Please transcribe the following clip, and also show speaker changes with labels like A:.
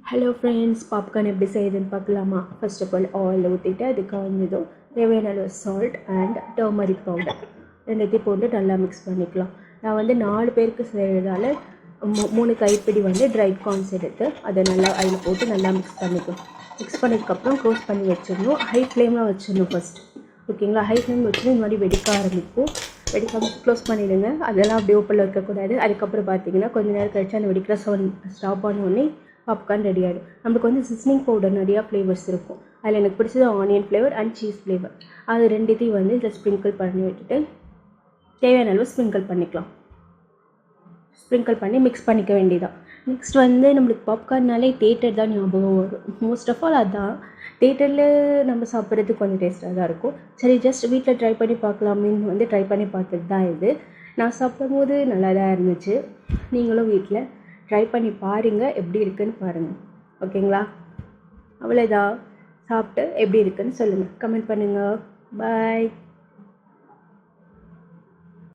A: Hello friends, popcorn எப்படி செய்யுதுன்னு பார்க்கலாமா? ஃபர்ஸ்ட் ஆஃப் ஆல் ஆயில் ஊற்றிட்டு அது காய்ஞ்சதும் தேவையான அளவு சால்ட் அண்ட் டர்மரிக் பவுடர் ரெண்டுத்தையும் போட்டு நல்லா மிக்ஸ் பண்ணிக்கலாம். நான் வந்து 4 பேருக்கு செய்கிறதால 3 கைப்பிடி வந்து ட்ரை கார்ன்ஸ் எடுத்து அதை நல்லா அதில் போட்டு நல்லா மிக்ஸ் பண்ணிக்கலாம். மிக்ஸ் பண்ணதுக்கப்புறம் க்ளோஸ் பண்ணி வச்சிடணும். ஹை ஃப்ளேமில் வச்சிடணும் ஃபஸ்ட். ஓகேங்களா? ஹை ஃப்ளேம் வச்சு இந்த மாதிரி வெடிக்க ஆரம்பிக்கும். வெடிக்காம க்ளோஸ் பண்ணிவிடுங்க. அதெல்லாம் அப்படியே ஓப்பனில் வைக்கக்கூடாது. அதுக்கப்புறம் பார்த்தீங்கன்னா கொஞ்சம் நேரம் கழிச்சு அந்த வெடிக்கிற சவுண்ட் ஸ்டாப் பண்ணோடனே பாப்கார்ன் ரெடி ஆகிடும். நம்மளுக்கு வந்து சீசனிங் பவுடர் நிறையா ஃப்ளேவர்ஸ் இருக்கும். அதில் எனக்கு பிடிச்சது onion flavour and cheese flavour. அது ரெண்டுத்தையும் வந்து இதில் ஸ்ப்ரிங்கிள் பண்ணி விட்டுட்டு தேவையான அளவு ஸ்ப்ரிங்கிள் பண்ணிக்கலாம். ஸ்ப்ரிங்கிள் பண்ணி மிக்ஸ் பண்ணிக்க வேண்டியதான். நெக்ஸ்ட் வந்து நம்மளுக்கு பாப்கார்ன்னாலே தேட்டர் தான் ஞாபகம் வரும். மோஸ்ட் ஆஃப் ஆல் அதுதான். தேட்டரில் நம்ம சாப்பிட்றதுக்கு கொஞ்சம் டேஸ்ட்டாக தான் இருக்கும். சரி, ஜஸ்ட் வீட்டில் ட்ரை பண்ணி பார்க்கலாமேன்னு வந்து ட்ரை பண்ணி பார்த்தது தான் இது. நான் சாப்பிடும்போது நல்லா தான் இருந்துச்சு. நீங்களும் வீட்டில் ட்ரை பண்ணி பாருங்கள், எப்படி இருக்குதுன்னு பாருங்கள். ஓகேங்களா? அவ்வளோதான். சாப்பிட்டு எப்படி இருக்குதுன்னு சொல்லுங்கள், கமெண்ட் பண்ணுங்கள். பாய்.